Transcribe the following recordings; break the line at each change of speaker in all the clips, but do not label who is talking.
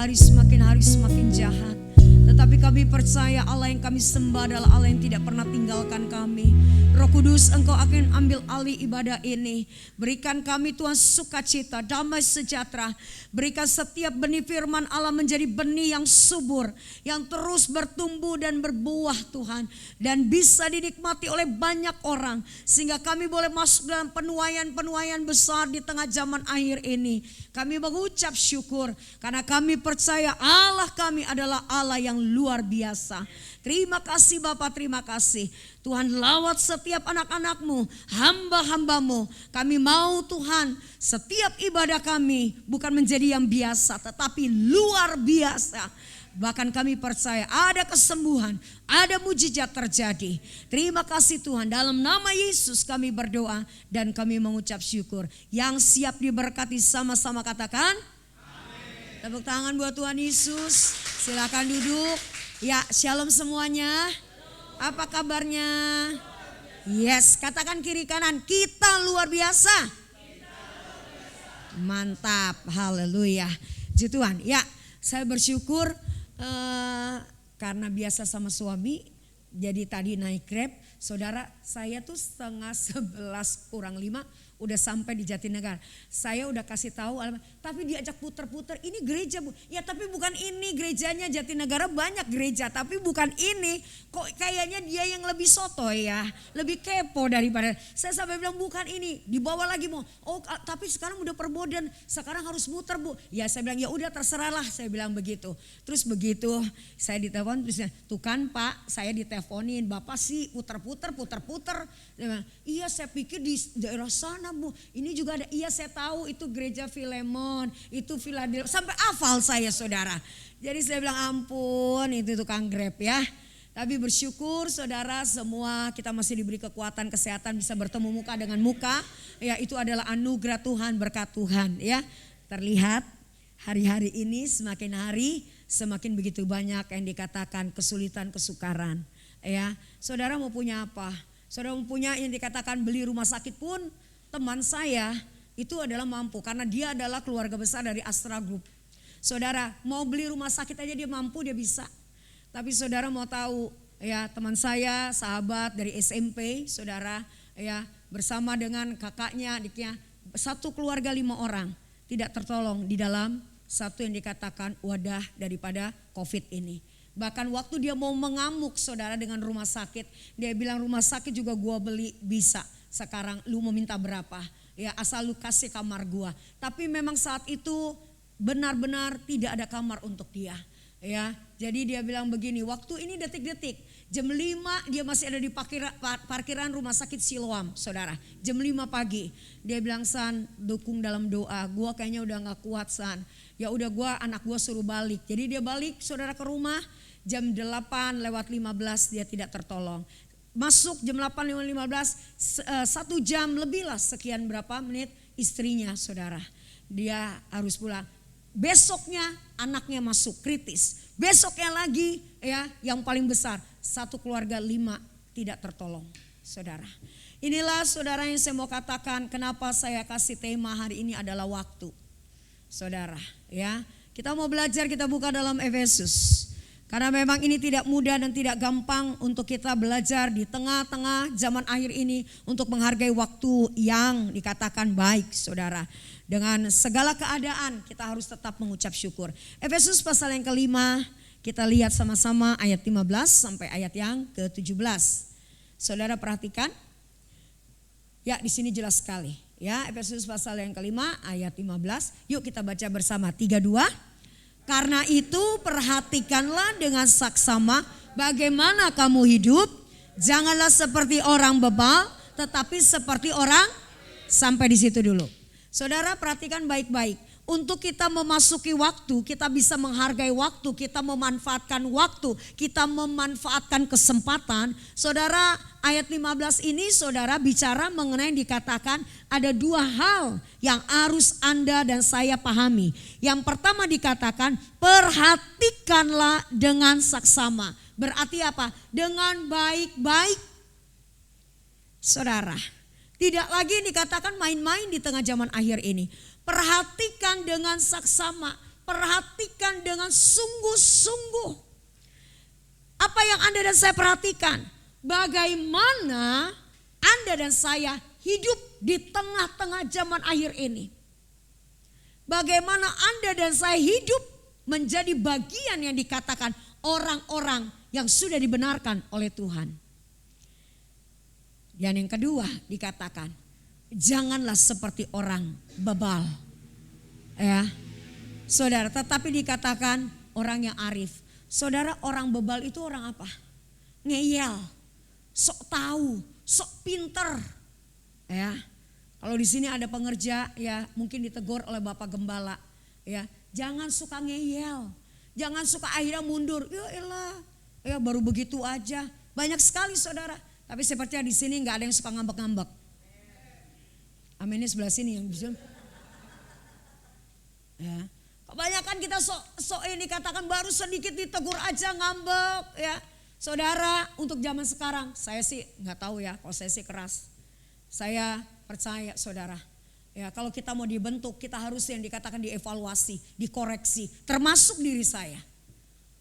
hari semakin jahat. Tetapi kami percaya Allah yang kami sembah adalah Allah yang tidak pernah tinggalkan kami. Roh Kudus, Engkau akan ambil alih ibadah ini. Berikan kami Tuhan sukacita, damai sejahtera. Berikan setiap benih firman Allah menjadi benih yang subur, yang terus bertumbuh dan berbuah Tuhan. Dan bisa dinikmati oleh banyak orang. Sehingga kami boleh masuk dalam penuaian-penuaian besar di tengah zaman akhir ini. Kami mengucap syukur karena kami percaya Allah kami adalah Allah yang luar biasa. Terima kasih Bapak, terima kasih. Tuhan lawat setiap anak-anak-Mu, hamba-hamba-Mu. Kami mau Tuhan setiap ibadah kami bukan menjadi yang biasa tetapi luar biasa. Bahkan kami percaya ada kesembuhan, ada mujizat terjadi. Terima kasih Tuhan, dalam nama Yesus kami berdoa dan kami mengucap syukur. Yang siap diberkati sama-sama katakan amin. Tepuk tangan buat Tuhan Yesus. Silakan duduk. Ya, shalom semuanya. Apa kabarnya? Yes, katakan kiri kanan, kita luar biasa. Mantap, haleluya. Puji Tuhan. Ya, saya bersyukur karena biasa sama suami. Jadi tadi naik Grab, saudara saya tuh 10:30 kurang 5 udah sampai di Jatinegara. Saya udah kasih tahu, tapi diajak puter-puter, ini gereja Bu. Ya tapi bukan ini gerejanya, Jatinegara banyak gereja, tapi bukan ini. Kok kayaknya dia yang lebih sotoy ya, lebih kepo daripada. Saya sampai bilang bukan ini, dibawa lagi mau. Oh tapi sekarang udah perbodan, sekarang harus muter Bu. Ya saya bilang ya udah terserahlah, saya bilang begitu. Terus begitu saya ditelepon, terus tuh kan Pak, saya diteleponin, Bapak sih puter-puter. Dia bilang, iya saya pikir di daerah sana Bu, ini juga ada. Iya saya tahu itu gereja Filemon, itu Philadelphia, sampai hafal saya saudara. Jadi saya bilang ampun itu tukang Grab ya. Tapi bersyukur saudara semua kita masih diberi kekuatan kesehatan bisa bertemu muka dengan muka. Ya itu adalah anugerah Tuhan, berkat Tuhan ya. Terlihat hari-hari ini semakin hari semakin begitu banyak yang dikatakan kesulitan, kesukaran. Ya, saudara mau punya apa? Saudara mau punya yang dikatakan beli rumah sakit pun teman saya itu adalah mampu karena dia adalah keluarga besar dari Astra Group. Saudara mau beli rumah sakit aja dia mampu, dia bisa. Tapi saudara mau tahu ya teman saya sahabat dari SMP saudara ya bersama dengan kakaknya adiknya satu keluarga 5 orang tidak tertolong di dalam satu yang dikatakan wadah daripada COVID ini. Bahkan waktu dia mau mengamuk saudara dengan rumah sakit, dia bilang rumah sakit juga gua beli bisa. Sekarang lu mau minta berapa? Ya asal lu kasih kamar gua. Tapi memang saat itu benar-benar tidak ada kamar untuk dia. Ya, jadi dia bilang begini, waktu ini detik-detik, jam 5 dia masih ada di parkiran rumah sakit Siloam, saudara. Jam 5 pagi, dia bilang San, dukung dalam doa, gua kayaknya udah gak kuat San. Ya udah anak gua suruh balik. Jadi dia balik saudara ke rumah, jam 8:15 dia tidak tertolong. Masuk jam 8:15, 1 jam lebih lah sekian berapa menit istrinya saudara. Dia harus pulang. Besoknya anaknya masuk kritis. Besoknya lagi ya yang paling besar. Satu keluarga 5 tidak tertolong saudara. Inilah saudara yang saya mau katakan kenapa saya kasih tema hari ini adalah waktu. Saudara ya kita mau belajar, kita buka dalam Efesus. Karena memang ini tidak mudah dan tidak gampang untuk kita belajar di tengah-tengah zaman akhir ini untuk menghargai waktu yang dikatakan baik saudara. Dengan segala keadaan kita harus tetap mengucap syukur. Efesus pasal yang kelima kita lihat sama-sama ayat 15 sampai ayat yang ke-17. Saudara perhatikan. Ya di sini jelas sekali. Ya Efesus pasal yang kelima ayat 15. Yuk kita baca bersama 3, 2. Karena itu perhatikanlah dengan saksama bagaimana kamu hidup. Janganlah seperti orang bebal tetapi seperti orang. Sampai di situ dulu. Saudara perhatikan baik-baik. Untuk kita memasuki waktu, kita bisa menghargai waktu, kita memanfaatkan waktu, kita memanfaatkan kesempatan. Saudara ayat 15 ini saudara bicara mengenai dikatakan ada 2 hal yang harus Anda dan saya pahami. Yang pertama dikatakan perhatikanlah dengan saksama. Berarti apa? Dengan baik-baik. Saudara, tidak lagi dikatakan main-main di tengah zaman akhir ini. Perhatikan dengan saksama. perhatikan dengan sungguh-sungguh. Apa yang Anda dan saya perhatikan? Bagaimana Anda dan saya hidup di tengah-tengah zaman akhir ini. Bagaimana Anda dan saya hidup menjadi bagian yang dikatakan orang-orang yang sudah dibenarkan oleh Tuhan. Dan yang kedua dikatakan, janganlah seperti orang bebal. Ya, saudara, tetapi dikatakan orang yang arif. Saudara, orang bebal itu orang apa? Ngeyel, sok tahu, sok pinter. Ya, kalau di sini ada pengerja, ya mungkin ditegur oleh Bapak Gembala. Ya, jangan suka ngeyel, jangan suka akhirnya mundur. Ya elah, ya baru begitu aja. Banyak sekali saudara. Tapi sepertinya di sini nggak ada yang suka ngambek-ngambek. Aminnya sebelah sini yang bisa. Ya, kebanyakan kita sok ini katakan baru sedikit ditegur aja ngambek. Ya, saudara, untuk zaman sekarang saya sih nggak tahu ya. Kalau saya sih keras. Saya percaya saudara. Ya, kalau kita mau dibentuk, kita harus yang dikatakan dievaluasi, dikoreksi, termasuk diri saya.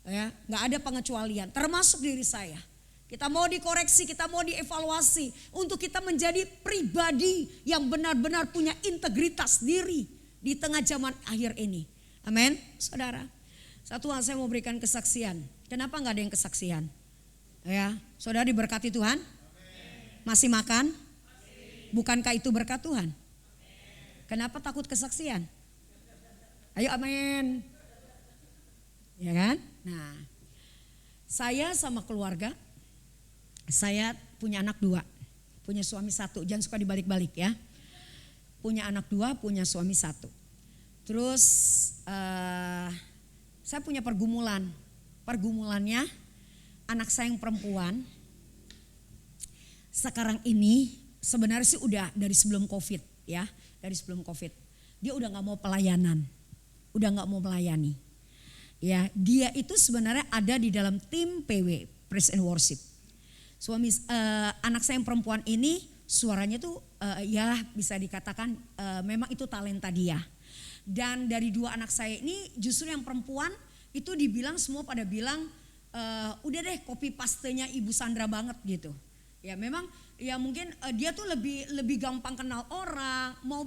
Ya, nggak ada pengecualian, termasuk diri saya. Kita mau dikoreksi, kita mau dievaluasi untuk kita menjadi pribadi yang benar-benar punya integritas diri di tengah zaman akhir ini. Amin, saudara. Satu hal saya mau berikan kesaksian. Kenapa nggak ada yang kesaksian? Ya, saudara diberkati Tuhan. Masih makan? Bukankah itu berkat Tuhan? Kenapa takut kesaksian? Ayo amin. Ya kan? Nah, saya sama keluarga, saya punya anak 2, punya suami 1. Jangan suka dibalik-balik ya. Punya anak 2, punya suami 1. Terus saya punya pergumulan. Pergumulannya anak saya yang perempuan sekarang ini sebenarnya sih udah dari sebelum COVID ya. Dari sebelum COVID. Dia udah gak mau pelayanan. Udah gak mau melayani. Ya, dia itu sebenarnya ada di dalam tim PW, Praise and Worship. Anak saya yang perempuan ini suaranya tuh ya bisa dikatakan memang itu talenta dia. Dan dari 2 anak saya ini justru yang perempuan itu dibilang semua pada bilang udah deh copy pastenya Ibu Sandra banget gitu. Ya memang ya mungkin dia tuh lebih gampang kenal orang, mau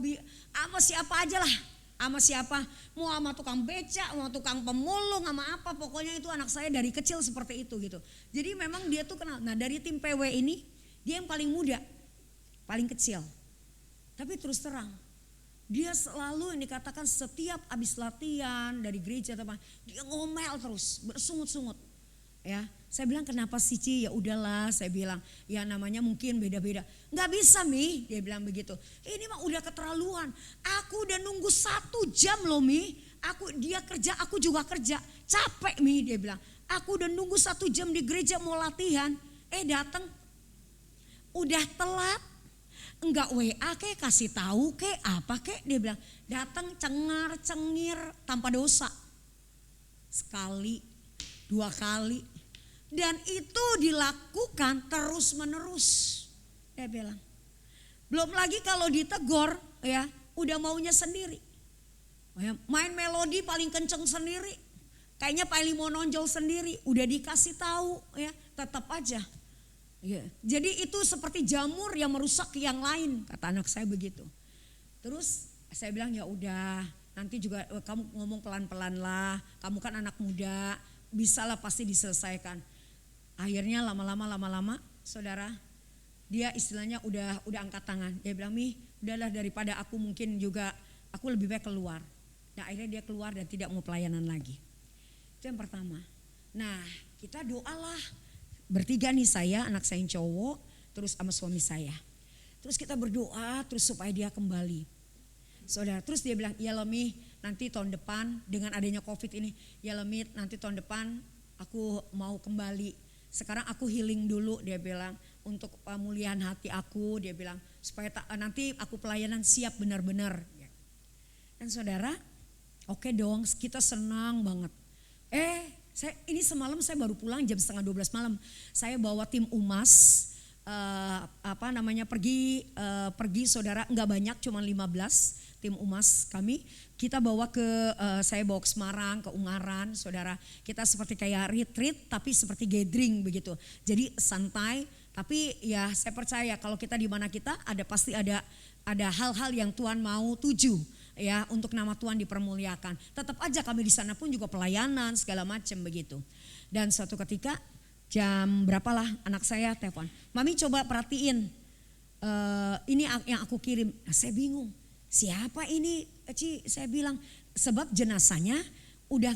sama siapa aja lah. Sama siapa, mau sama tukang beca, mau tukang pemulung, sama apa, pokoknya itu anak saya dari kecil seperti itu gitu. Jadi memang dia tuh kenal. Nah dari tim PW ini dia yang paling muda, paling kecil. Tapi terus terang, dia selalu yang dikatakan setiap habis latihan dari gereja teman, dia ngomel terus, bersungut-sungut. Ya, saya bilang kenapa sih Ci? Ya udahlah, saya bilang ya namanya mungkin beda-beda. Nggak bisa Mi, dia bilang begitu. Ini mah udah keterlaluan. Aku udah nunggu 1 jam loh Mi. Dia kerja, aku juga kerja. Capek Mi, dia bilang. Aku udah nunggu 1 jam di gereja mau latihan. Datang, udah telat. Enggak WA kek, kasih tahu kek, apa kek, dia bilang. Datang cengar-cengir tanpa dosa. Sekali, 2 kali. Dan itu dilakukan terus menerus. Dia bilang. Belum lagi kalau ditegur ya udah maunya sendiri. Main melodi paling kenceng sendiri. Kayaknya paling mau nonjol sendiri. Udah dikasih tahu ya tetap aja. Ya. Jadi itu seperti jamur yang merusak yang lain. Kata anak saya begitu. Terus saya bilang ya udah nanti juga kamu ngomong pelan-pelan lah. Kamu kan anak muda. Bisalah pasti diselesaikan. Akhirnya lama-lama saudara dia istilahnya udah angkat tangan. Dia bilang Mi udahlah daripada aku mungkin juga aku lebih baik keluar. Nah akhirnya dia keluar dan tidak mau pelayanan lagi. Itu yang pertama. Nah kita doalah bertiga nih saya anak saya yang cowok terus sama suami saya. Terus kita berdoa terus supaya dia kembali. Saudara terus dia bilang ya Lemi nanti tahun depan dengan adanya COVID ini ya Lemi nanti tahun depan aku mau kembali. Sekarang aku healing dulu dia bilang untuk pemulihan hati aku dia bilang supaya nanti aku pelayanan siap benar-benar. Dan saudara oke dong kita senang banget. Ini semalam saya baru pulang jam 11:30 malam. Saya bawa tim UMAS pergi saudara enggak banyak cuma 15 tim Umas kami, kita bawa saya bawa ke Semarang, ke Ungaran, saudara. Kita seperti kayak retreat tapi seperti gathering begitu. Jadi santai, tapi ya saya percaya kalau kita di mana kita pasti ada hal-hal yang Tuhan mau tuju ya untuk nama Tuhan dipermuliakan. Tetap aja kami di sana pun juga pelayanan segala macam begitu. Dan suatu ketika jam berapalah anak saya telepon, "Mami coba perhatiin ini yang aku kirim." Nah, saya bingung, siapa ini Ci? Saya bilang sebab jenazahnya udah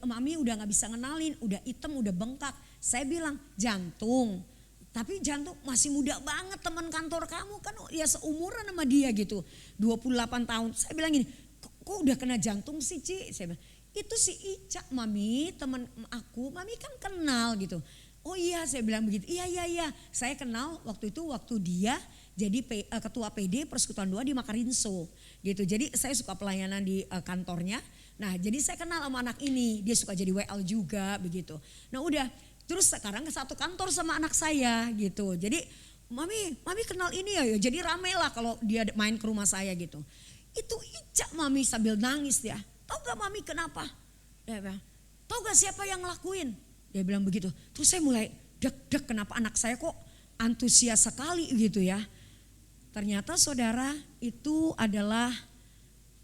Mami udah nggak bisa ngenalin, udah hitam, udah bengkak. Saya bilang jantung. Tapi jantung masih muda banget, teman kantor kamu kan ya seumuran sama dia gitu. 28 tahun. Saya bilang gini, kok udah kena jantung sih Ci? Saya bilang, itu si Ica Mami, teman aku, Mami kan kenal gitu. Oh iya, saya bilang begitu. Iya. Saya kenal waktu dia jadi ketua PD Persekutuan 2 di Makarinso gitu. Jadi saya suka pelayanan di kantornya. Nah, jadi saya kenal sama anak ini. Dia suka jadi WL juga begitu. Nah, udah. Terus sekarang satu kantor sama anak saya gitu. Jadi Mami kenal ini ya. Jadi rame lah kalau dia main ke rumah saya gitu. Itu Ica Mami sambil nangis dia. Tahu gak Mami kenapa? Dia bilang, tahu gak siapa yang ngelakuin? Dia bilang begitu. Terus saya mulai deg-deg kenapa anak saya kok antusias sekali gitu ya. Ternyata saudara itu adalah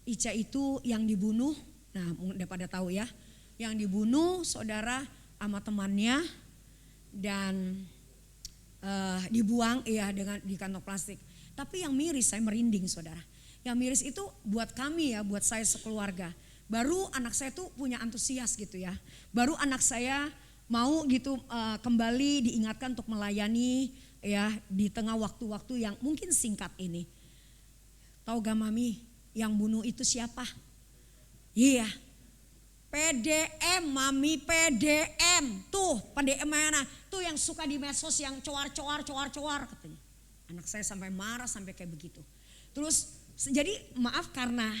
Ica itu yang dibunuh. Nah udah pada tahu ya. Yang dibunuh saudara sama temannya dan dibuang ya di kantong plastik. Tapi yang miris, saya merinding saudara. Yang miris itu buat kami ya, buat saya sekeluarga. Baru anak saya tuh punya antusias gitu ya. Baru anak saya mau gitu kembali diingatkan untuk melayani ya di tengah waktu-waktu yang mungkin singkat ini. Tahu gak Mami, yang bunuh itu siapa? Iya. PDM Mami, PDM. Tuh PDM mana? Tuh yang suka di medsos yang coar katanya. Anak saya sampai marah sampai kayak begitu. Terus jadi maaf karena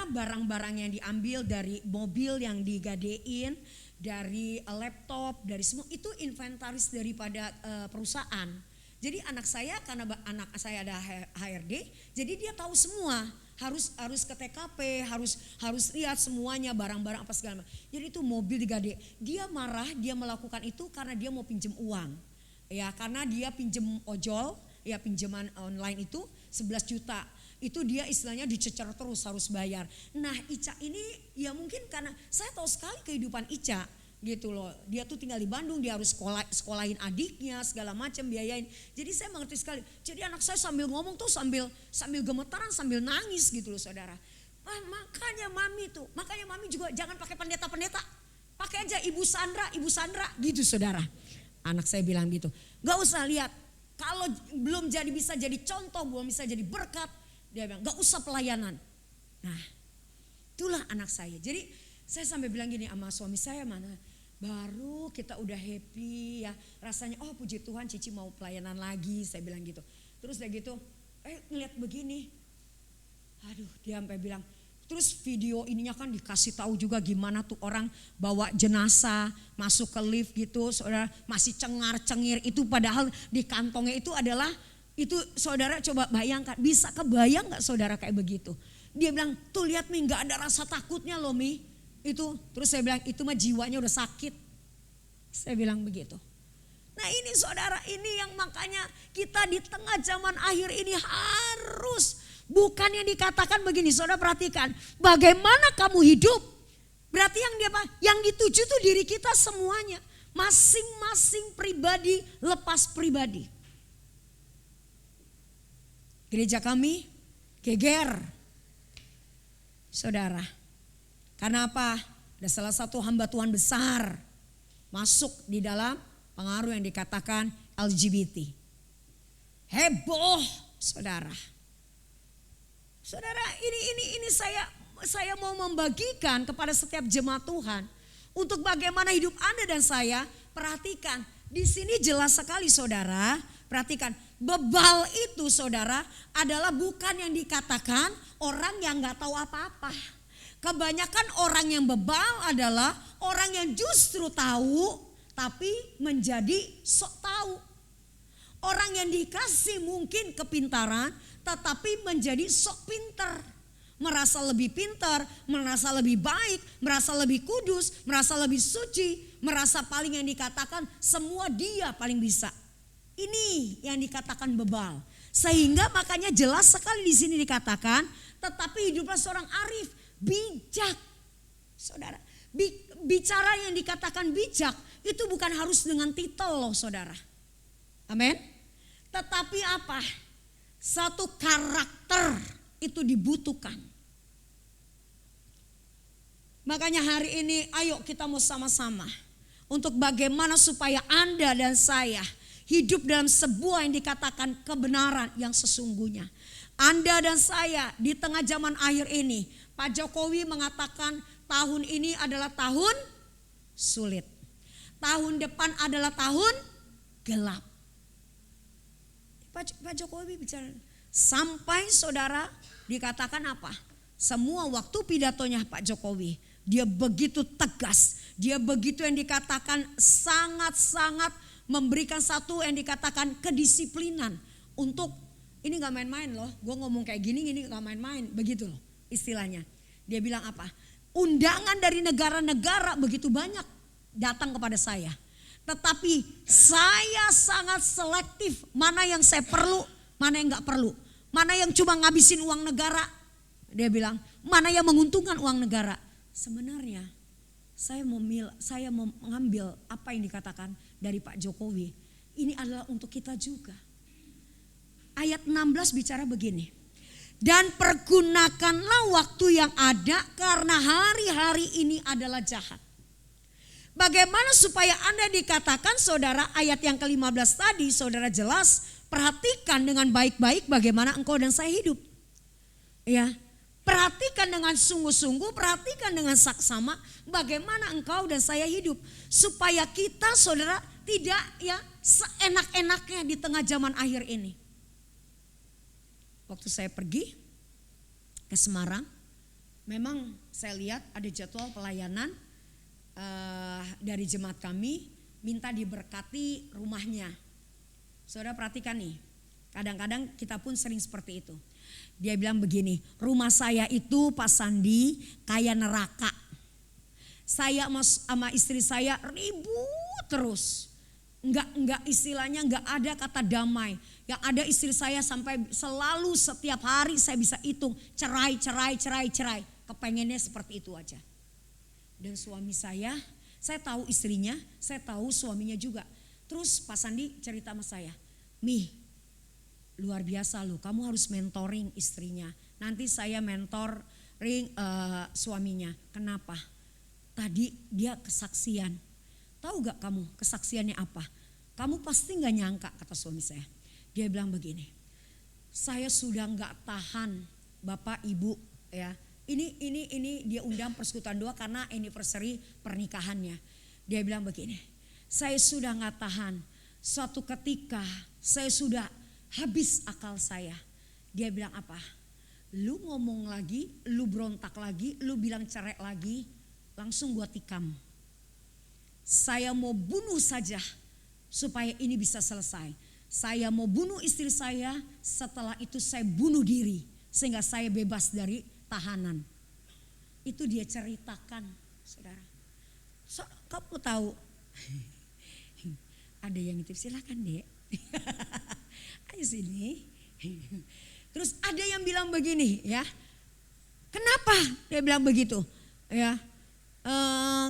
barang-barang yang diambil dari mobil yang digadein, dari laptop, dari semua itu inventaris daripada perusahaan. Jadi anak saya karena anak saya ada HRD, jadi dia tahu semua. Harus ke TKP, harus lihat semuanya barang-barang apa segala macam. Jadi itu mobil digade. Dia marah, dia melakukan itu karena dia mau pinjam uang. Ya, karena dia pinjam ojol, ya pinjaman online itu 11 juta. Itu dia istilahnya dicecer terus harus bayar. Nah, Ica ini ya mungkin karena saya tahu sekali kehidupan Ica gitu loh. Dia tuh tinggal di Bandung, dia harus sekolahin adiknya segala macam biayain. Jadi saya mengerti sekali. Jadi anak saya sambil ngomong tuh sambil gemetaran, sambil nangis gitu loh saudara. Makanya Mami juga jangan pakai pendeta-pendeta. Pakai aja Ibu Sandra gitu saudara. Anak saya bilang gitu. Gak usah lihat. Kalau belum bisa jadi contoh, belum bisa jadi berkat. Dia bilang gak usah pelayanan. Nah itulah anak saya. Jadi saya sampai bilang gini sama suami saya, mana baru kita udah happy ya. Rasanya oh puji Tuhan Cici mau pelayanan lagi, saya bilang gitu. Terus dia gitu, ngeliat begini. Aduh dia sampai bilang, terus video ininya kan dikasih tahu juga gimana tuh orang bawa jenazah masuk ke lift gitu. Saudara masih cengar-cengir itu padahal di kantongnya itu adalah, itu saudara coba bayangkan, bisa kebayang gak saudara kayak begitu. Dia bilang tuh lihat Mi gak ada rasa takutnya loh Mi. Itu terus saya bilang itu mah jiwanya udah sakit. Saya bilang begitu. Nah ini saudara, ini yang makanya kita di tengah zaman akhir ini harus, bukan yang dikatakan begini, saudara perhatikan bagaimana kamu hidup. Berarti yang dituju tuh diri kita semuanya, masing-masing pribadi lepas pribadi. Gereja kami geger, saudara. Karena apa? Ada salah satu hamba Tuhan besar masuk di dalam pengaruh yang dikatakan LGBT. Heboh, saudara. Saudara, ini saya mau membagikan kepada setiap jemaat Tuhan untuk bagaimana hidup Anda dan saya. Perhatikan, di sini jelas sekali saudara. Perhatikan, bebal itu saudara adalah bukan yang dikatakan orang yang nggak tahu apa-apa. Kebanyakan orang yang bebal adalah orang yang justru tahu tapi menjadi sok tahu. Orang yang dikasih mungkin kepintaran tetapi menjadi sok pinter. merasa lebih pintar, merasa lebih baik, merasa lebih kudus, merasa lebih suci, merasa paling yang dikatakan semua dia paling bisa. Ini yang dikatakan bebal. Sehingga makanya jelas sekali di sini dikatakan, tetapi hiduplah seorang arif, bijak. Saudara, bicara yang dikatakan bijak itu bukan harus dengan titel loh saudara. Amin. Tetapi apa? Satu karakter itu dibutuhkan. Makanya hari ini ayo kita mau sama-sama untuk bagaimana supaya Anda dan saya hidup dalam sebuah yang dikatakan kebenaran yang sesungguhnya. Anda dan saya di tengah zaman akhir ini, Pak Jokowi mengatakan tahun ini adalah tahun sulit. Tahun depan adalah tahun gelap. Pak Jokowi bicara sampai saudara dikatakan apa? Semua waktu pidatonya Pak Jokowi, dia begitu tegas, dia begitu yang dikatakan sangat-sangat memberikan satu yang dikatakan kedisiplinan untuk ini gak main-main loh. Gue ngomong kayak gini, ini gak main-main, begitu loh istilahnya. Dia bilang apa? Undangan dari negara-negara begitu banyak datang kepada saya. Tetapi saya sangat selektif mana yang saya perlu, mana yang gak perlu. Mana yang cuma ngabisin uang negara. Dia bilang, mana yang menguntungkan uang negara. Sebenarnya saya mau mengambil apa yang dikatakan dari Pak Jokowi. Ini adalah untuk kita juga. Ayat 16 bicara begini. Dan pergunakanlah waktu yang ada karena hari-hari ini adalah jahat. Bagaimana supaya Anda dikatakan saudara ayat yang ke-15 tadi saudara jelas perhatikan dengan baik-baik bagaimana engkau dan saya hidup. Ya. Perhatikan dengan sungguh-sungguh, perhatikan dengan saksama bagaimana engkau dan saya hidup. Supaya kita saudara tidak ya seenak-enaknya di tengah zaman akhir ini. Waktu saya pergi ke Semarang, memang saya lihat ada jadwal pelayanan dari jemaat kami minta diberkati rumahnya. Saudara perhatikan nih, kadang-kadang kita pun sering seperti itu. Dia bilang begini, rumah saya itu Pak Sandi kayak neraka. Saya sama istri saya ribut terus. Enggak istilahnya enggak ada kata damai. Yang ada istri saya sampai selalu setiap hari saya bisa hitung cerai. Kepengennya seperti itu aja. Dan suami saya tahu istrinya, saya tahu suaminya juga. Terus Pak Sandi cerita sama saya, "Mih, luar biasa loh, kamu harus mentoring istrinya. Nanti saya mentoring suaminya." Kenapa? Tadi dia kesaksian. Tahu gak kamu kesaksiannya apa? Kamu pasti gak nyangka, kata suami saya. Dia bilang begini, saya sudah gak tahan Bapak Ibu ya. Ini dia undang persekutuan doa karena anniversary pernikahannya. Dia bilang begini, saya sudah gak tahan. Suatu ketika saya sudah habis akal saya. Dia bilang apa? Lu ngomong lagi, lu berontak lagi, lu bilang cerai lagi, langsung gua tikam. Saya mau bunuh saja supaya ini bisa selesai. Saya mau bunuh istri saya, setelah itu saya bunuh diri sehingga saya bebas dari tahanan. Itu dia ceritakan, saudara. Kamu tahu? Ada yang itu silakan dek. Ayo sini. Terus ada yang bilang begini ya. Kenapa dia bilang begitu? Ya.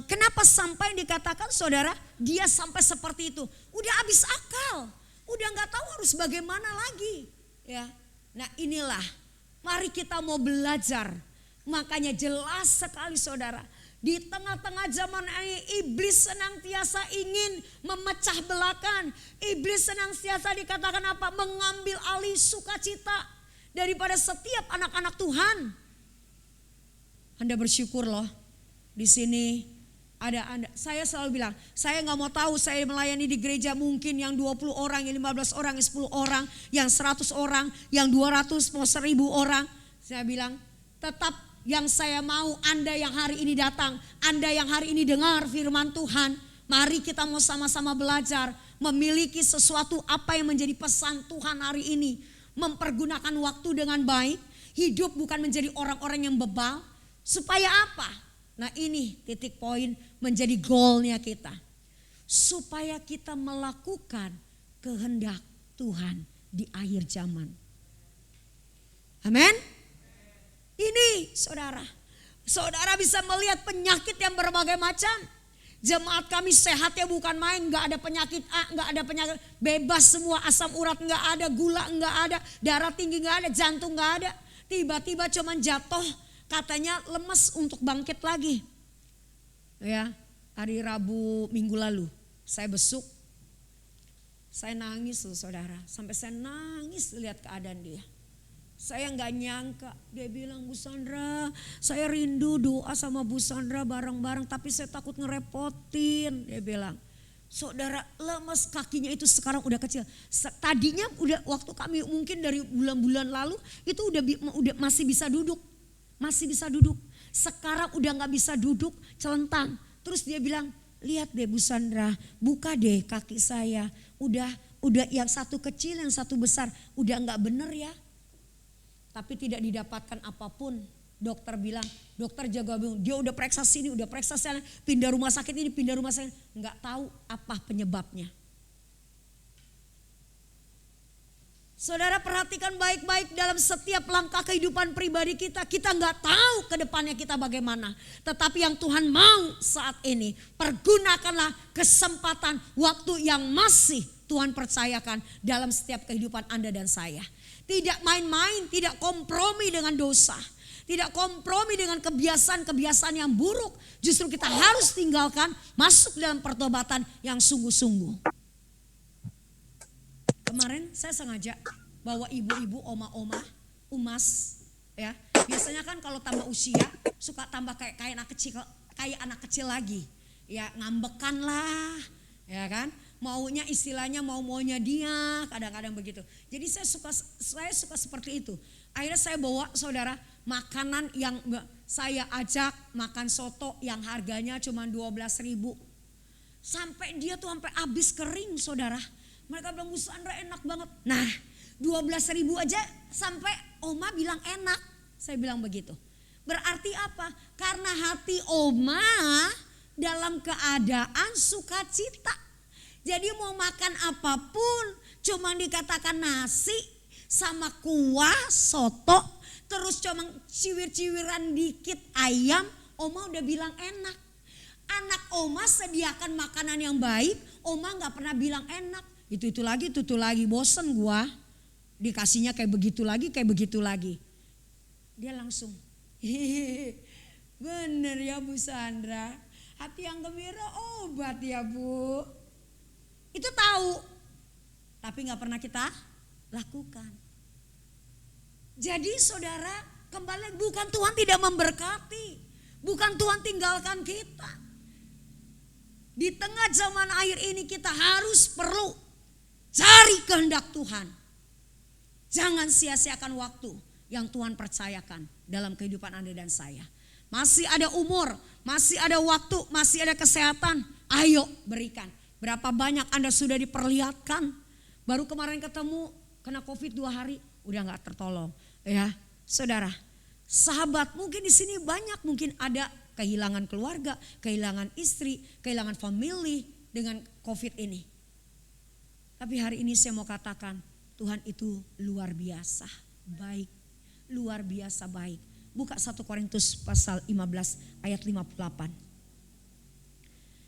Kenapa sampai dikatakan saudara dia sampai seperti itu? Udah habis akal. Udah gak tahu harus bagaimana lagi. Ya. Nah inilah. Mari kita mau belajar. Makanya jelas sekali saudara. Di tengah-tengah zaman ini iblis senantiasa ingin memecah belakan. Iblis senantiasa dikatakan apa? Mengambil alih sukacita daripada setiap anak-anak Tuhan. Anda bersyukur loh. Di sini ada Anda. Saya selalu bilang, saya gak mau tahu saya melayani di gereja mungkin yang 20 orang, yang 15 orang, yang 10 orang, yang 100 orang, yang 200, mau 1000 orang. Saya bilang tetap yang saya mau Anda yang hari ini datang, Anda yang hari ini dengar firman Tuhan, mari kita mau sama-sama belajar memiliki sesuatu apa yang menjadi pesan Tuhan hari ini. Mempergunakan waktu dengan baik. Hidup bukan menjadi orang-orang yang bebal. Supaya apa? Nah ini titik poin menjadi goalnya kita. Supaya kita melakukan kehendak Tuhan di akhir zaman. Amin. Ini saudara. Saudara bisa melihat penyakit yang berbagai macam. Jemaat kami sehatnya bukan main, gak ada penyakit A, gak ada penyakit, bebas semua, asam urat gak ada, gula gak ada, darah tinggi gak ada, jantung gak ada. Tiba-tiba cuman jatuh, katanya lemes untuk bangkit lagi. Ya, hari Rabu minggu lalu saya besuk, saya nangis loh saudara, sampai saya nangis lihat keadaan dia. Saya nggak nyangka, dia bilang, Bu Sandra, saya rindu doa sama Bu Sandra bareng-bareng, tapi saya takut ngerepotin. Dia bilang, saudara lemes, kakinya itu sekarang udah kecil. Tadinya udah waktu kami mungkin dari bulan-bulan lalu itu udah masih bisa duduk, Sekarang udah nggak bisa duduk, celentang. Terus dia bilang, lihat deh Bu Sandra, buka deh kaki saya, udah yang satu kecil, yang satu besar, udah nggak bener ya. Tapi tidak didapatkan apapun. Dokter bilang, dokter jaga bingung, dia udah periksa sini, udah periksa sana, pindah rumah sakit ini, pindah rumah sakit, nggak tahu apa penyebabnya. Saudara perhatikan baik-baik dalam setiap langkah kehidupan pribadi kita. Kita nggak tahu ke depannya kita bagaimana. Tetapi yang Tuhan mau saat ini, pergunakanlah kesempatan waktu yang masih Tuhan percayakan dalam setiap kehidupan Anda dan saya. Tidak main-main, tidak kompromi dengan dosa. Tidak kompromi dengan kebiasaan-kebiasaan yang buruk. Justru kita harus tinggalkan, masuk dalam pertobatan yang sungguh-sungguh. Kemarin saya sengaja bawa ibu-ibu, oma-oma, umas. Ya, biasanya kan kalau tambah usia suka tambah kayak anak kecil lagi. Ya ngambekan lah, ya kan. Maunya istilahnya maunya dia, kadang-kadang begitu. Jadi saya suka seperti itu. Akhirnya saya bawa saudara makanan yang saya ajak makan soto yang harganya cuma 12.000. Sampai dia tuh sampai habis kering saudara. Mereka bilang, Bu Sandra enak banget. Nah 12.000 aja sampai oma bilang enak. Saya bilang begitu. Berarti apa? Karena hati oma dalam keadaan sukacita. Jadi mau makan apapun, cuma dikatakan nasi sama kuah, soto, terus cuma ciwir-ciwiran dikit ayam, oma udah bilang enak. Anak oma sediakan makanan yang baik, oma gak pernah bilang enak. Itu lagi, bosen gua. Dikasihnya kayak begitu lagi. Dia langsung, bener ya Bu Sandra, hati yang gembira obat ya Bu. Itu tahu, tapi gak pernah kita lakukan. Jadi saudara, kembali bukan Tuhan tidak memberkati, bukan Tuhan tinggalkan kita. Di tengah zaman akhir ini kita perlu cari kehendak Tuhan. Jangan sia-siakan waktu yang Tuhan percayakan dalam kehidupan Anda dan saya. Masih ada umur, masih ada waktu, masih ada kesehatan, ayo berikan. Berapa banyak Anda sudah diperlihatkan, baru kemarin ketemu kena COVID 2 hari, udah gak tertolong. Ya saudara, sahabat mungkin di sini banyak, mungkin ada kehilangan keluarga, kehilangan istri, kehilangan family dengan COVID ini. Tapi hari ini saya mau katakan, Tuhan itu luar biasa baik, luar biasa baik. Buka 1 Korintus pasal 15 ayat 58.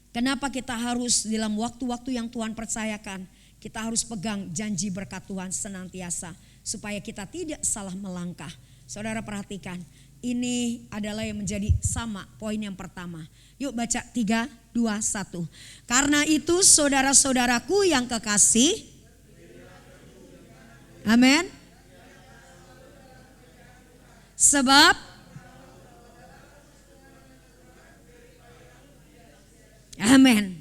Kenapa kita harus dalam waktu-waktu yang Tuhan percayakan, kita harus pegang janji berkat Tuhan senantiasa supaya kita tidak salah melangkah. Saudara perhatikan, ini adalah yang menjadi sama poin yang pertama. Yuk baca 3, 2, 1. Karena itu saudara-saudaraku yang kekasih, amin. Sebab amin.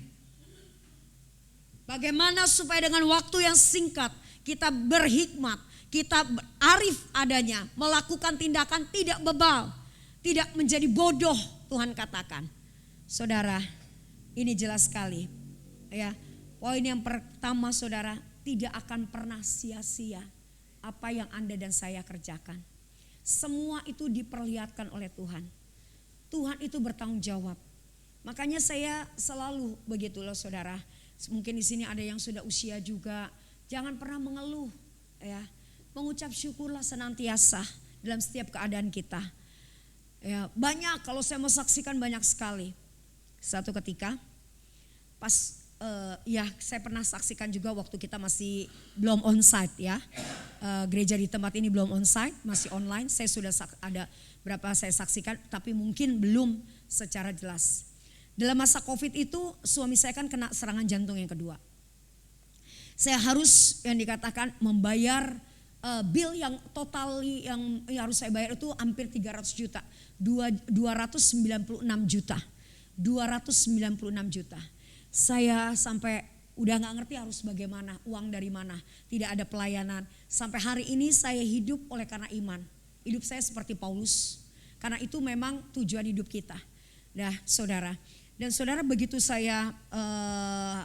Bagaimana supaya dengan waktu yang singkat kita berhikmat, kita arif adanya, melakukan tindakan tidak bebal, tidak menjadi bodoh, Tuhan katakan. Saudara, ini jelas sekali. Ya, poin yang pertama saudara, tidak akan pernah sia-sia apa yang Anda dan saya kerjakan. semua itu diperlihatkan oleh Tuhan. Tuhan itu bertanggung jawab. Makanya saya selalu begitu loh saudara. Mungkin di sini ada yang sudah usia juga. Jangan pernah mengeluh ya. Mengucap syukurlah senantiasa dalam setiap keadaan kita. Ya, banyak kalau saya mau saksikan banyak sekali. Satu ketika pas ya saya pernah saksikan juga waktu kita masih belum onsite ya. Gereja di tempat ini belum onsite, masih online. Saya sudah ada berapa saya saksikan tapi mungkin belum secara jelas. Dalam masa Covid itu suami saya kan kena serangan jantung yang kedua. Saya harus yang dikatakan membayar bill yang totali yang harus saya bayar itu hampir 300 juta. 296 juta. 296 juta. Saya sampai udah gak ngerti harus bagaimana, uang dari mana, tidak ada pelayanan. Sampai hari ini saya hidup oleh karena iman. Hidup saya seperti Paulus, karena itu memang tujuan hidup kita. Nah saudara, dan saudara begitu saya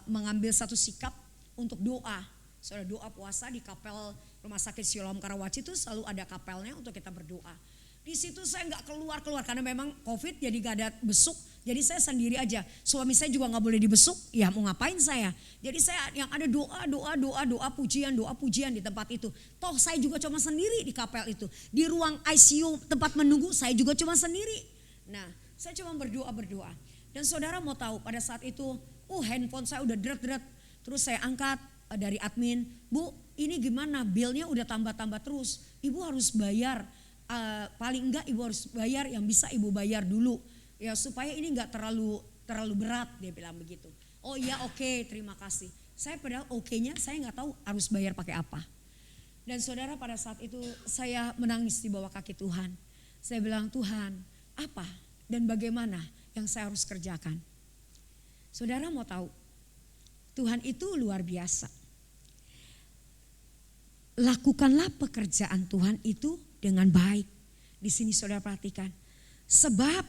mengambil satu sikap untuk doa. Saudara doa puasa di kapel Rumah Sakit Siloam Karawaci itu selalu ada kapelnya untuk kita berdoa. Di situ saya nggak keluar karena memang COVID jadi gak ada besuk. Jadi saya sendiri aja. Suami saya juga nggak boleh dibesuk. Ya mau ngapain saya? Jadi saya yang ada doa pujian di tempat itu. Toh saya juga cuma sendiri di kapel itu. Di ruang ICU tempat menunggu saya juga cuma sendiri. Nah saya cuma berdoa. Dan saudara mau tahu pada saat itu, handphone saya udah deret. Terus saya angkat dari admin, Bu ini gimana? Billnya udah tambah terus. Ibu harus bayar. Paling enggak ibu harus bayar yang bisa ibu bayar dulu ya supaya ini enggak terlalu berat, dia bilang begitu. Oh iya oke, terima kasih. Saya padahal oke-nya saya enggak tahu harus bayar pakai apa. Dan saudara pada saat itu saya menangis di bawah kaki Tuhan. Saya bilang Tuhan apa dan bagaimana yang saya harus kerjakan. Saudara mau tahu Tuhan itu luar biasa. Lakukanlah pekerjaan Tuhan itu dengan baik. Di sini saudara perhatikan. Sebab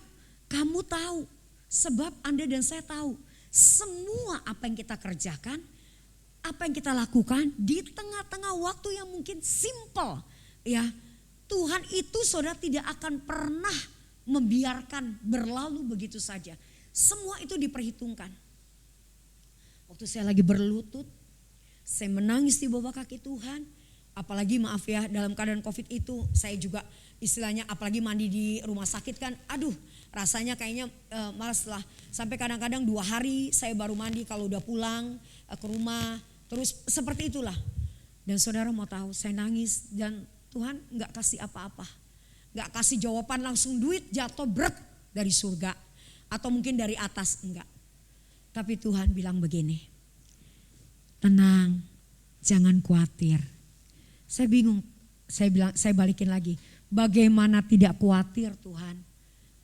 kamu tahu, sebab Anda dan saya tahu, semua apa yang kita kerjakan, apa yang kita lakukan di tengah-tengah waktu yang mungkin simple, ya. Tuhan itu saudara tidak akan pernah membiarkan berlalu begitu saja. Semua itu diperhitungkan. Waktu saya lagi berlutut, saya menangis di bawah kaki Tuhan. Apalagi maaf ya dalam keadaan COVID itu saya juga istilahnya apalagi mandi di rumah sakit kan aduh rasanya kayaknya malas lah. Sampai kadang-kadang 2 hari saya baru mandi kalau udah pulang ke rumah. Terus seperti itulah. Dan saudara mau tahu saya nangis dan Tuhan gak kasih apa-apa. Gak kasih jawaban langsung duit jatuh berat dari surga. Atau mungkin dari atas, enggak. Tapi Tuhan bilang begini, tenang jangan khawatir. Saya bingung, saya balikin lagi. Bagaimana tidak khawatir Tuhan?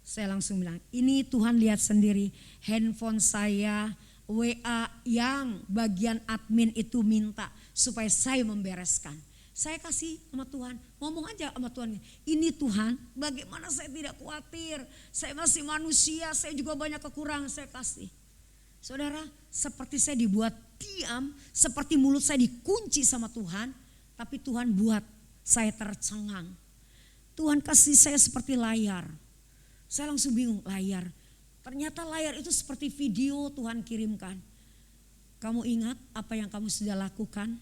Saya langsung bilang, ini Tuhan lihat sendiri handphone saya, WA yang bagian admin itu minta supaya saya membereskan. Saya kasih sama Tuhan, ngomong aja sama Tuhan. Ini Tuhan, bagaimana saya tidak khawatir? Saya masih manusia, saya juga banyak kekurangan, saya kasih. Saudara, seperti saya dibuat diam, seperti mulut saya dikunci sama Tuhan. Tapi Tuhan buat saya tercengang. Tuhan kasih saya seperti layar. Saya langsung bingung, layar. Ternyata layar itu seperti video Tuhan kirimkan. Kamu ingat apa yang kamu sudah lakukan?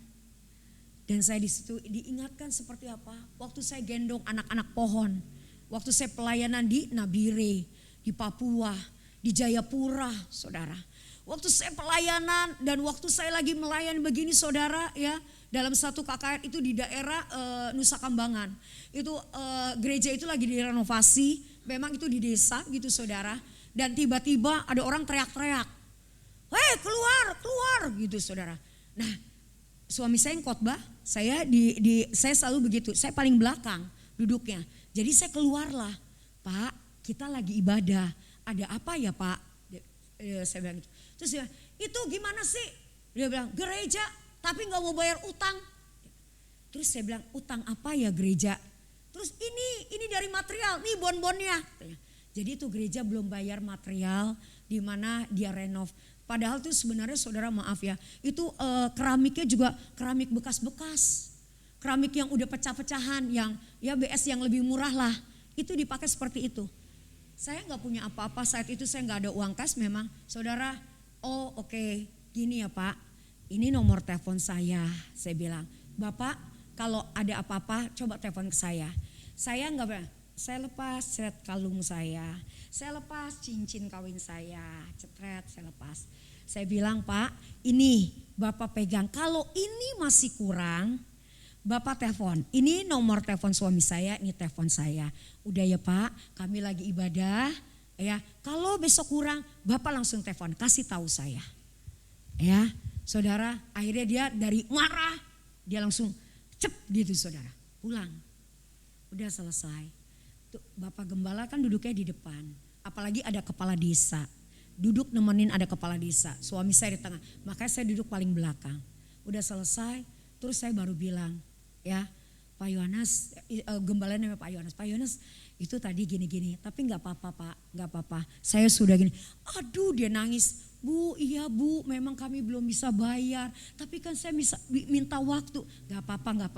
Dan saya di situ diingatkan seperti apa? Waktu saya gendong anak-anak pohon. Waktu saya pelayanan di Nabire, di Papua, di Jayapura, saudara. Waktu saya pelayanan dan waktu saya lagi melayani begini saudara ya. Dalam satu KKR itu di daerah Nusa Kambangan. Itu gereja itu lagi direnovasi, memang itu di desa gitu saudara. Dan tiba-tiba ada orang teriak-teriak. Hei keluar gitu saudara. Nah suami saya yang khotbah, saya selalu begitu, saya paling belakang duduknya. Jadi saya keluarlah, Pak kita lagi ibadah, ada apa ya Pak? Saya bilang gitu. Terus dia, itu gimana sih? Dia bilang gereja tapi gak mau bayar utang. Terus saya bilang utang apa ya gereja? Terus ini dari material, nih bon-bonnya. Jadi itu gereja belum bayar material di mana dia renov. Padahal itu sebenarnya saudara maaf ya, itu keramiknya juga keramik bekas-bekas. keramik yang udah pecah-pecahan, yang ya BS yang lebih murah lah. Itu dipakai seperti itu. Saya nggak punya apa-apa saat itu, saya nggak ada uang kas memang. Saudara, oh oke, gini ya Pak, ini nomor telepon saya bilang. Bapak kalau ada apa-apa coba telepon ke saya. Saya nggak berani. Saya lepas ceret kalung saya lepas cincin kawin saya, cetret saya lepas. Saya bilang, Pak, ini Bapak pegang, kalau ini masih kurang, Bapak telepon. Ini nomor telepon suami saya, ini telepon saya. Udah ya Pak, kami lagi ibadah, ya. Kalau besok kurang, Bapak langsung telepon, kasih tahu saya. Ya, saudara, akhirnya dia dari marah, dia langsung cep gitu saudara, pulang. Udah selesai. Tuh, Bapak Gembala kan duduknya di depan, apalagi ada kepala desa. Duduk nemenin ada kepala desa, suami saya di tengah, makanya saya duduk paling belakang. Udah selesai, terus saya baru bilang, ya Pak Yohanes, gembalanya namanya Pak Yohanes itu tadi gini-gini, tapi gak apa-apa Pak, gak apa-apa, saya sudah gini. Aduh dia nangis, Bu, iya Bu, memang kami belum bisa bayar, tapi kan saya bisa minta waktu. Gak apa-apa,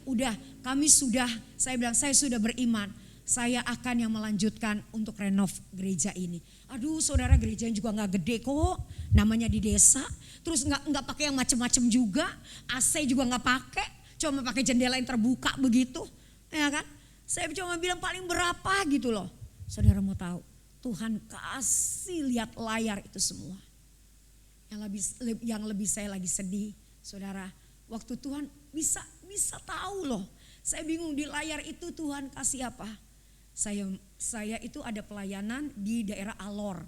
udah kami sudah, saya bilang saya sudah beriman, saya akan yang melanjutkan untuk renov gereja ini. Aduh saudara, gerejanya juga gak gede kok, namanya di desa, terus gak pakai yang macem-macem juga, AC juga gak pakai, cuma pakai jendela yang terbuka begitu, ya kan? Saya cuma bilang paling berapa gitu loh. Saudara mau tahu, Tuhan kasih lihat layar itu semua. Yang lebih saya lagi sedih, saudara, waktu Tuhan bisa tahu loh. Saya bingung di layar itu Tuhan kasih apa? Saya itu ada pelayanan di daerah Alor.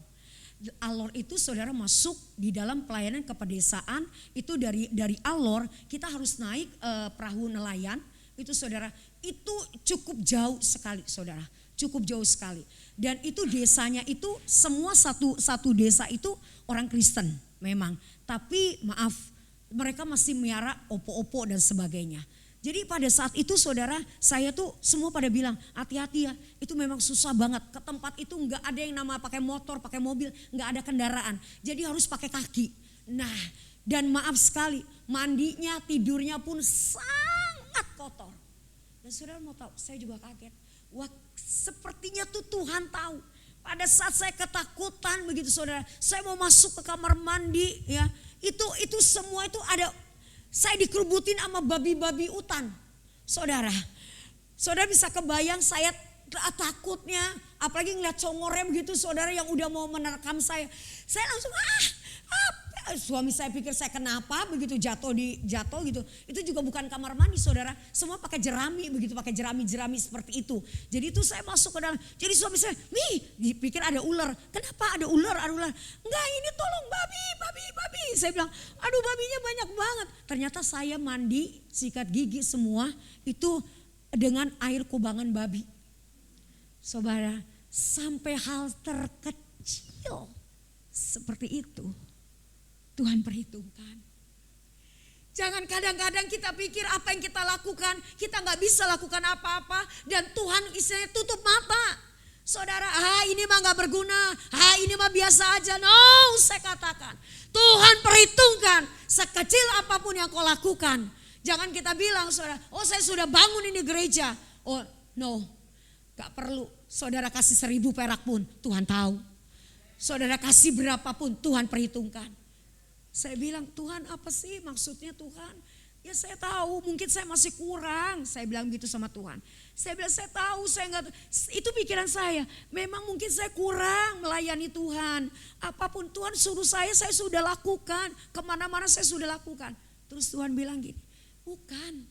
Alor itu saudara masuk di dalam pelayanan kepedesaan, itu dari Alor kita harus naik perahu nelayan. Itu saudara, itu cukup jauh sekali saudara, cukup jauh sekali. Dan itu desanya itu semua satu desa itu orang Kristen memang. Tapi maaf, mereka masih miara opo-opo dan sebagainya. Jadi pada saat itu saudara, saya tuh semua pada bilang hati-hati ya, itu memang susah banget. Ke tempat itu nggak ada yang nama pakai motor, pakai mobil, nggak ada kendaraan. Jadi harus pakai kaki. Nah, dan maaf sekali, mandinya, tidurnya pun sangat kotor. Dan saudara mau tahu, saya juga kaget. Wah, sepertinya tuh Tuhan tahu. Pada saat saya ketakutan begitu saudara, saya mau masuk ke kamar mandi ya, itu semua itu ada. Saya dikerubutin sama babi-babi hutan. Saudara bisa kebayang saya takutnya, apalagi ngeliat congornya begitu saudara yang udah mau menerkam saya. Saya langsung suami saya pikir saya kenapa begitu jatuh gitu. Itu juga bukan kamar mandi saudara, semua pakai jerami begitu, pakai jerami seperti itu. Jadi itu saya masuk ke dalam. Jadi suami saya, dipikir ada ular. Kenapa ada ular? Enggak, ini tolong babi. Saya bilang, aduh babinya banyak banget. Ternyata saya mandi, sikat gigi semua itu dengan air kubangan babi. Saudara, sampai hal terkecil seperti itu Tuhan perhitungkan. Jangan kadang-kadang kita pikir apa yang kita lakukan, kita gak bisa lakukan apa-apa. Dan Tuhan istilahnya tutup mata. Saudara, ini mah gak berguna, ini mah biasa aja. No, saya katakan, Tuhan perhitungkan sekecil apapun yang kau lakukan. Jangan kita bilang saudara, oh saya sudah bangun ini gereja. Oh no, gak perlu. Saudara kasih 1.000 perak pun Tuhan tahu. Saudara kasih berapapun Tuhan perhitungkan. Saya bilang, Tuhan apa sih maksudnya Tuhan? Ya saya tahu mungkin saya masih kurang. Saya bilang gitu sama Tuhan. Saya bilang saya tahu, saya enggak, itu pikiran saya. Memang mungkin saya kurang melayani Tuhan. Apapun Tuhan suruh saya sudah lakukan. Kemana-mana saya sudah lakukan. Terus Tuhan bilang gini, bukan.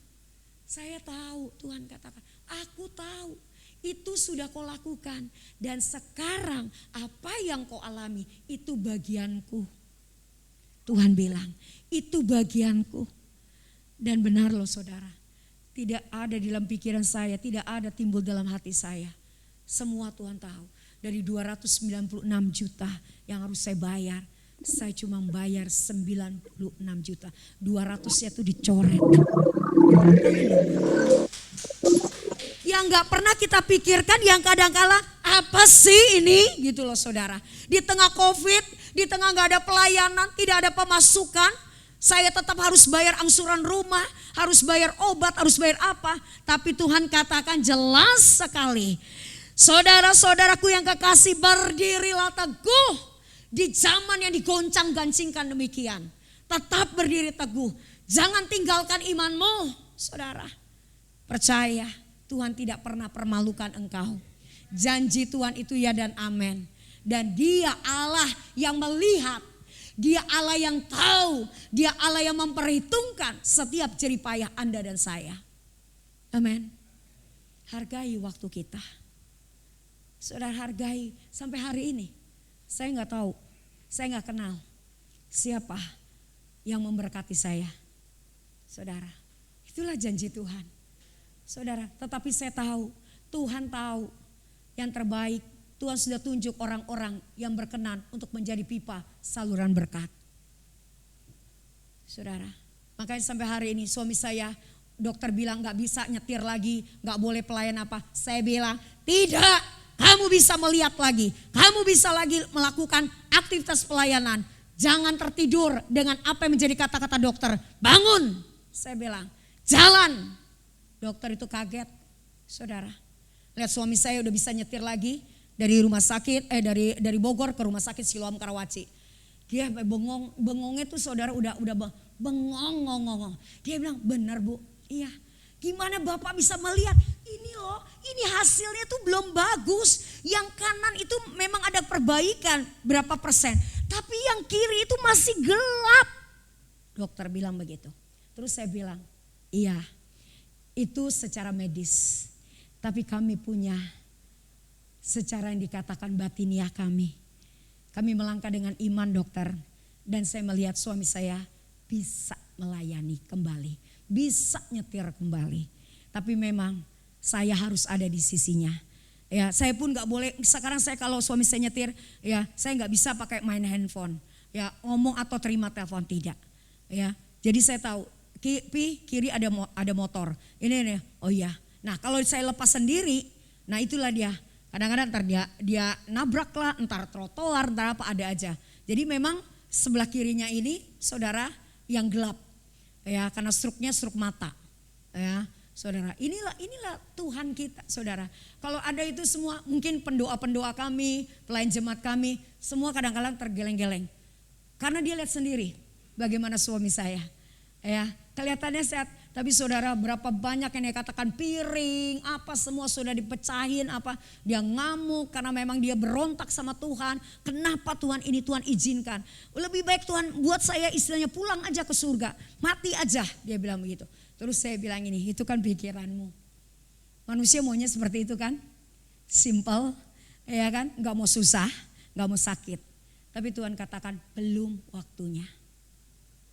Saya tahu, Tuhan katakan, aku tahu. Itu sudah kau lakukan. Dan sekarang apa yang kau alami itu bagianku. Tuhan bilang, itu bagianku. Dan benar loh saudara, tidak ada di dalam pikiran saya, tidak ada timbul dalam hati saya. Semua Tuhan tahu. Dari 296 juta yang harus saya bayar, saya cuma bayar 96 juta. 200-nya itu dicoret. Yang gak pernah kita pikirkan, yang kadang-kala apa sih ini gitu loh saudara. Di tengah COVID, di tengah gak ada pelayanan, tidak ada pemasukan. Saya tetap harus bayar angsuran rumah, harus bayar obat, harus bayar apa. Tapi Tuhan katakan jelas sekali. Saudara-saudaraku yang kekasih, berdirilah teguh di zaman yang digoncang-gancingkan demikian. Tetap berdiri teguh. Jangan tinggalkan imanmu, saudara. Percaya Tuhan tidak pernah permalukan engkau. Janji Tuhan itu ya dan amin. Dan Dia Allah yang melihat, Dia Allah yang tahu, Dia Allah yang memperhitungkan setiap jerih payah Anda dan saya. Amin. Hargai waktu kita. Saudara, hargai sampai hari ini. Saya nggak tahu, saya nggak kenal siapa yang memberkati saya. Saudara, itulah janji Tuhan. Saudara, tetapi saya tahu, Tuhan tahu yang terbaik. Tuhan sudah tunjuk orang-orang yang berkenan untuk menjadi pipa saluran berkat. Saudara, makanya sampai hari ini suami saya, dokter bilang gak bisa nyetir lagi, gak boleh pelayan apa. Saya bilang, tidak, kamu bisa melihat lagi, kamu bisa lagi melakukan aktivitas pelayanan. Jangan tertidur dengan apa yang menjadi kata-kata dokter. Bangun, saya bilang, jalan. Dokter itu kaget, saudara. Lihat suami saya udah bisa nyetir lagi dari rumah sakit, dari Bogor ke rumah sakit Siloam Karawaci. Dia bengongnya tuh saudara udah bengong. Dia bilang, benar Bu, iya. Gimana Bapak bisa melihat ini loh, ini hasilnya tuh belum bagus. Yang kanan itu memang ada perbaikan berapa persen, tapi yang kiri itu masih gelap. Dokter bilang begitu. Terus saya bilang, iya. Itu secara medis, tapi kami punya secara yang dikatakan batiniah kami. Kami melangkah dengan iman dokter, dan saya melihat suami saya bisa melayani kembali, bisa nyetir kembali. Tapi memang saya harus ada di sisinya. Ya, saya pun nggak boleh. Sekarang saya kalau suami saya nyetir, ya saya nggak bisa pakai main handphone, ya ngomong atau terima telepon tidak. Ya, jadi saya tahu. Kiri ada motor. Ini nih, oh iya. Nah kalau saya lepas sendiri, nah itulah dia. Kadang-kadang ntar dia nabrak lah, entar trotoar, entar apa ada aja. Jadi memang sebelah kirinya ini saudara yang gelap. Ya karena struknya struk mata. Ya saudara, inilah Tuhan kita saudara. Kalau ada itu semua mungkin pendoa-pendoa kami, pelayan jemaat kami, semua kadang-kadang tergeleng-geleng. Karena dia lihat sendiri bagaimana suami saya. Ya, kelihatannya sehat, tapi saudara berapa banyak yang dia katakan piring, apa semua sudah dipecahin, apa dia ngamuk karena memang dia berontak sama Tuhan. Kenapa Tuhan ini Tuhan izinkan? Lebih baik Tuhan buat saya istilahnya pulang aja ke surga, mati aja, dia bilang begitu. Terus saya bilang ini, itu kan pikiranmu. Manusia maunya seperti itu kan, simple, ya kan, nggak mau susah, nggak mau sakit. Tapi Tuhan katakan belum waktunya,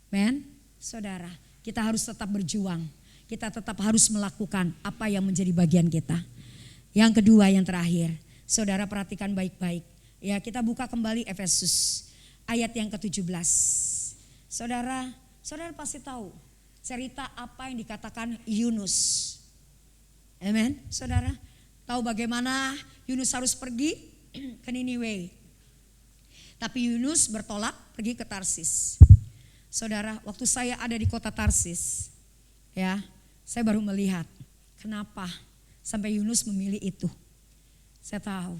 men. Saudara, kita harus tetap berjuang. Kita tetap harus melakukan apa yang menjadi bagian kita. Yang kedua, yang terakhir, saudara perhatikan baik-baik. Ya, kita buka kembali Efesus ayat yang ke-17. Saudara pasti tahu cerita apa yang dikatakan Yunus. Amen. Saudara, tahu bagaimana Yunus harus pergi ke Niniwe. Tapi Yunus bertolak pergi ke Tarsis. Saudara, waktu saya ada di kota Tarsis, ya, saya baru melihat kenapa sampai Yunus memilih itu. Saya tahu.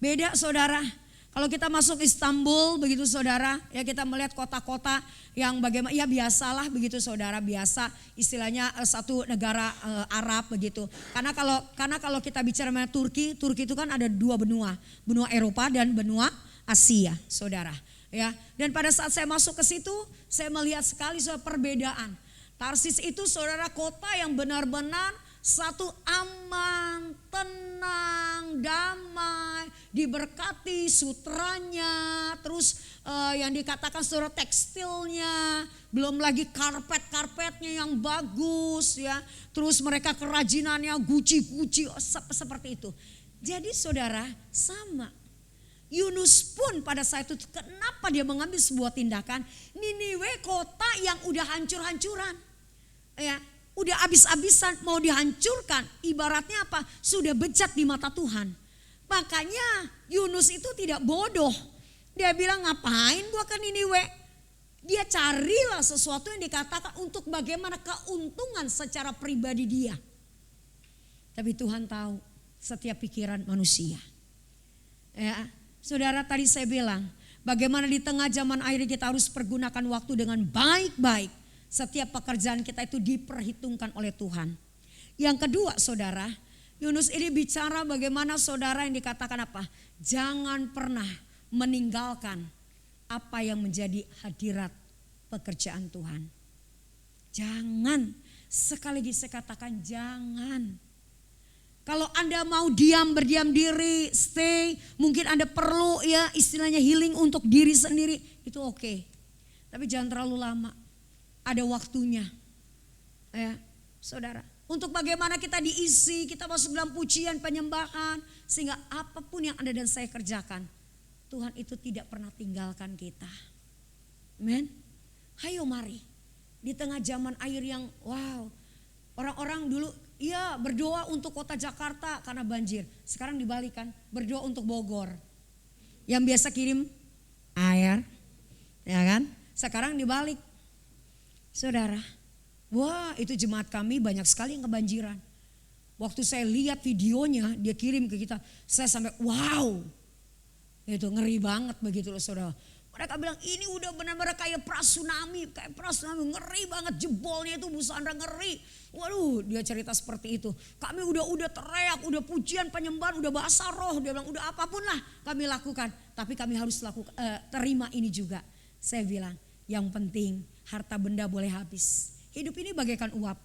Beda saudara, kalau kita masuk Istanbul begitu saudara, ya kita melihat kota-kota yang bagaimana, ya biasalah begitu saudara, biasa istilahnya satu negara Arab begitu. Karena kalau kita bicara mengenai Turki itu kan ada dua benua Eropa dan benua Asia, saudara. Ya, dan pada saat saya masuk ke situ, saya melihat sekali soal perbedaan. Tarsis itu saudara kota yang benar-benar satu aman, tenang, damai, diberkati sutranya, terus yang dikatakan saudara tekstilnya, belum lagi karpet-karpetnya yang bagus ya, terus mereka kerajinannya guci-guci seperti itu. Jadi saudara sama. Yunus pun pada saat itu kenapa dia mengambil sebuah tindakan, Niniwe kota yang udah hancur-hancuran. Ya, udah habis-habisan mau dihancurkan, ibaratnya apa? Sudah bejat di mata Tuhan. Makanya Yunus itu tidak bodoh. Dia bilang ngapain gua ke Niniwe? Dia carilah sesuatu yang dikatakan untuk bagaimana keuntungan secara pribadi dia. Tapi Tuhan tahu setiap pikiran manusia. Ya, saudara, tadi saya bilang bagaimana di tengah zaman akhir kita harus pergunakan waktu dengan baik-baik. Setiap pekerjaan kita itu diperhitungkan oleh Tuhan. Yang kedua saudara, Yunus ini bicara bagaimana saudara yang dikatakan apa? Jangan pernah meninggalkan apa yang menjadi hadirat pekerjaan Tuhan. Jangan, sekali lagi saya katakan jangan. Kalau Anda mau berdiam diri, stay, mungkin Anda perlu ya istilahnya healing untuk diri sendiri, itu oke. Tapi jangan terlalu lama. Ada waktunya, ya saudara. Untuk bagaimana kita diisi, kita masuk dalam pujian, penyembahan. Sehingga apapun yang Anda dan saya kerjakan, Tuhan itu tidak pernah tinggalkan kita. Amen. Hayo mari. Di tengah zaman air yang wow. Orang-orang dulu ya berdoa untuk kota Jakarta karena banjir. Sekarang dibalikan, berdoa untuk Bogor. Yang biasa kirim air, ya kan? Sekarang dibalik. Saudara, wah itu jemaat kami banyak sekali yang kebanjiran. Waktu saya lihat videonya dia kirim ke kita, saya sampai wow. Itu ngeri banget begitu loh saudara. Mereka bilang ini udah benar-benar kayak tsunami, ngeri banget, jebolnya itu Bu Sandra ngeri. Waduh, dia cerita seperti itu. Kami udah teriak, udah pujian, penyembahan, udah bahasa roh, dia bilang udah apapun lah kami lakukan. Tapi kami harus terima ini juga. Saya bilang yang penting harta benda boleh habis. Hidup ini bagaikan uap.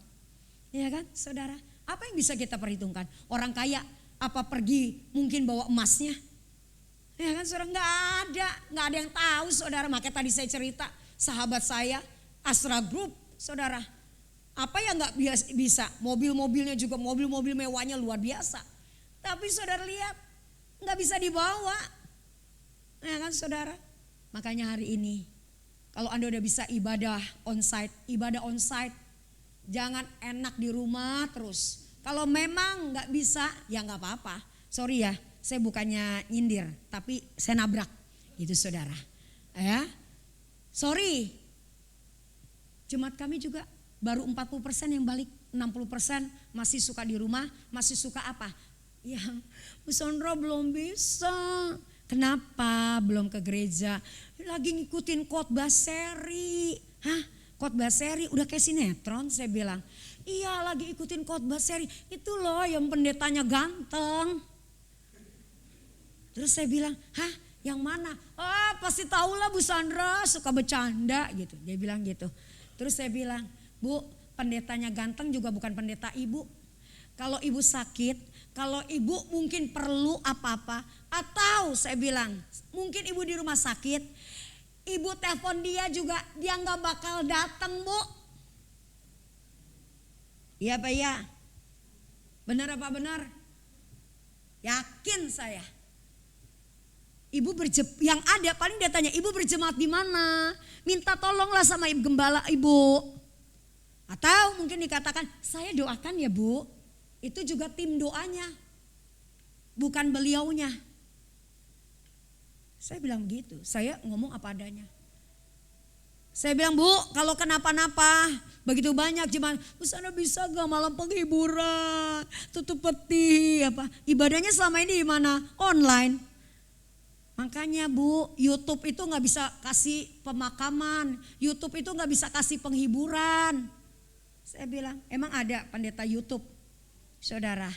Ya kan saudara? Apa yang bisa kita perhitungkan? Orang kaya apa pergi mungkin bawa emasnya? Ya kan saudara, nggak ada yang tahu saudara. Makanya tadi saya cerita sahabat saya Astra Group saudara. Apa yang nggak bisa? Mobil-mobilnya juga mobil-mobil mewahnya luar biasa. Tapi saudara lihat nggak bisa dibawa. Ya kan saudara? Makanya hari ini kalau Anda udah bisa ibadah onsite, jangan enak di rumah terus. Kalau memang nggak bisa, ya nggak apa-apa. Sorry ya, saya bukannya nyindir, tapi saya nabrak, gitu saudara. Ya, sorry. Jemaat kami juga baru 40% yang balik, 60% masih suka di rumah, masih suka apa? Ya, Bu Sondro belum bisa. Kenapa belum ke gereja? Lagi ngikutin khotbah seri. Hah? Khotbah seri udah kayak sinetron saya bilang. Iya lagi ikutin khotbah seri. Itu loh yang pendetanya ganteng. Terus saya bilang, hah yang mana? Oh pasti tahulah Bu Sandra suka bercanda gitu. Dia bilang gitu. Terus saya bilang, Bu pendetanya ganteng juga bukan pendeta ibu. Kalau ibu sakit, kalau ibu mungkin perlu apa-apa, atau saya bilang mungkin ibu di rumah sakit, ibu telepon dia juga dia nggak bakal datang Bu. Iya Pak ya, benar apa benar? Yakin saya. Ibu yang ada paling dia tanya ibu berjemaat di mana? Minta tolonglah sama ibu gembala ibu. Atau mungkin dikatakan saya doakan ya Bu. Itu juga tim doanya, bukan beliaunya. Saya bilang begitu, saya ngomong apa adanya. Saya bilang Bu, kalau kenapa-napa, begitu banyak jemaat, Bu sana bisa gak malam penghiburan, tutup peti, apa? Ibadahnya selama ini di mana? Online. Makanya Bu, YouTube itu gak bisa kasih pemakaman, YouTube itu gak bisa kasih penghiburan. Saya bilang, emang ada pendeta YouTube? Saudara,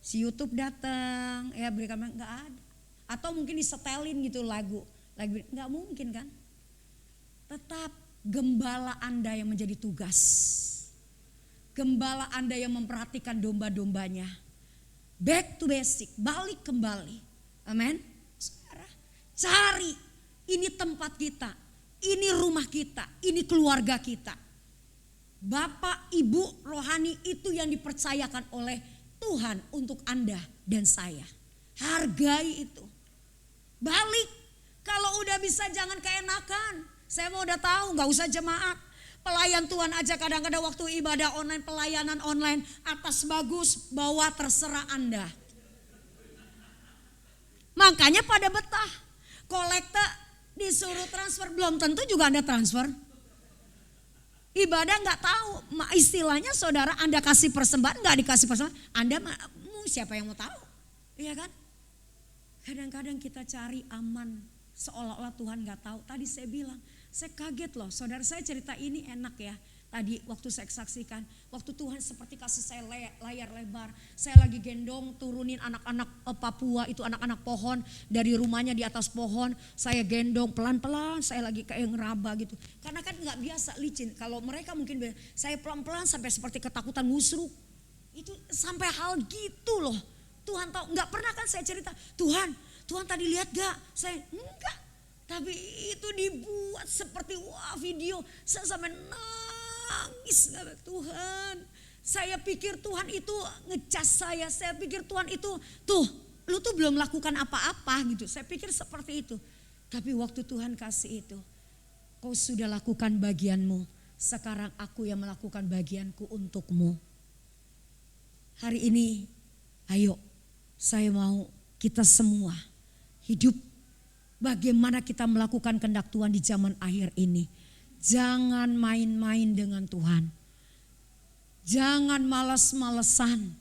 si YouTube datang, ya berikan nggak ada, atau mungkin disetelin gitu lagu, nggak mungkin kan? Tetap gembala Anda yang menjadi tugas, gembala Anda yang memperhatikan domba-dombanya, back to basic, balik kembali, amin. Saudara, cari ini tempat kita, ini rumah kita, ini keluarga kita. Bapak, Ibu rohani itu yang dipercayakan oleh Tuhan untuk Anda dan saya. Hargai itu. Balik. Kalau udah bisa jangan keenakan. Saya mau udah tahu gak usah jemaat. Pelayan Tuhan aja kadang-kadang waktu ibadah online, pelayanan online. Atas bagus, bawah terserah Anda. Makanya pada betah. Kolekta disuruh transfer, belum tentu juga Anda transfer. Ibadah nggak tahu, istilahnya saudara Anda kasih persembahan nggak dikasih persembahan, Anda siapa yang mau tahu, iya kan? Kadang-kadang kita cari aman, seolah-olah Tuhan nggak tahu. Tadi saya bilang, saya kaget loh, saudara saya cerita ini enak ya. Tadi waktu saya saksikan, waktu Tuhan seperti kasih saya layar lebar. Saya lagi gendong turunin anak-anak Papua, itu anak-anak pohon dari rumahnya di atas pohon. Saya gendong pelan-pelan, saya lagi kayak ngeraba gitu. Karena kan gak biasa licin, kalau mereka mungkin saya pelan-pelan sampai seperti ketakutan musruk. Itu sampai hal gitu loh. Tuhan tahu, gak pernah kan saya cerita, Tuhan tadi lihat gak? Saya enggak. Tapi itu dibuat seperti video, saya sampai nangis, Tuhan. Saya pikir Tuhan itu ngecas saya pikir Tuhan itu lu tuh belum lakukan apa-apa gitu. Saya pikir seperti itu. Tapi waktu Tuhan kasih itu, kau sudah lakukan bagianmu, sekarang aku yang melakukan bagianku untukmu. Hari ini, ayo saya mau kita semua hidup bagaimana kita melakukan kehendak Tuhan di zaman akhir ini. Jangan main-main dengan Tuhan. Jangan malas-malesan.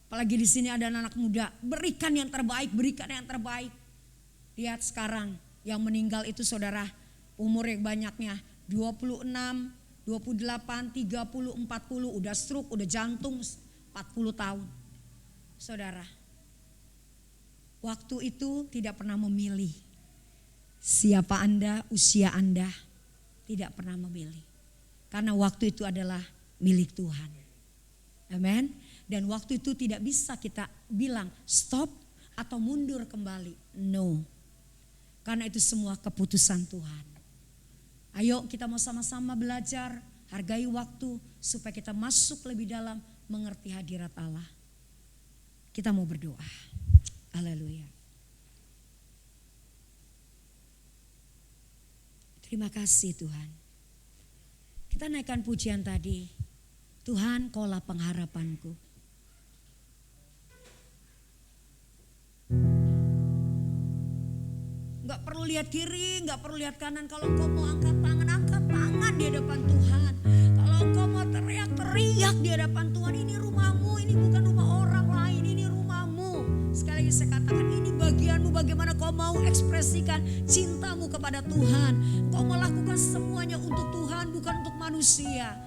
Apalagi di sini ada anak muda, berikan yang terbaik, berikan yang terbaik. Lihat sekarang yang meninggal itu saudara, umur yang banyaknya 26, 28, 30, 40, udah stroke, udah jantung 40 tahun. Saudara, waktu itu tidak pernah memilih siapa Anda, usia Anda. Tidak pernah memilih. Karena waktu itu adalah milik Tuhan. Amin. Dan waktu itu tidak bisa kita bilang stop atau mundur kembali. No. Karena itu semua keputusan Tuhan. Ayo kita mau sama-sama belajar, hargai waktu supaya kita masuk lebih dalam mengerti hadirat Allah. Kita mau berdoa. Haleluya. Terima kasih Tuhan. Kita naikkan pujian tadi. Tuhan, Kaulah pengharapanku. Gak perlu lihat kiri, gak perlu lihat kanan. Kalau engkau mau angkat tangan di hadapan Tuhan. Kalau engkau mau teriak di hadapan Tuhan, ini rumahmu, ini bukan rumah orang lain, ini rumahmu. Sekali lagi saya katakan, ini bagianmu, bagaimana kau mau ekspresikan cintamu kepada Tuhan. Kau melakukan semuanya untuk Tuhan, bukan untuk manusia.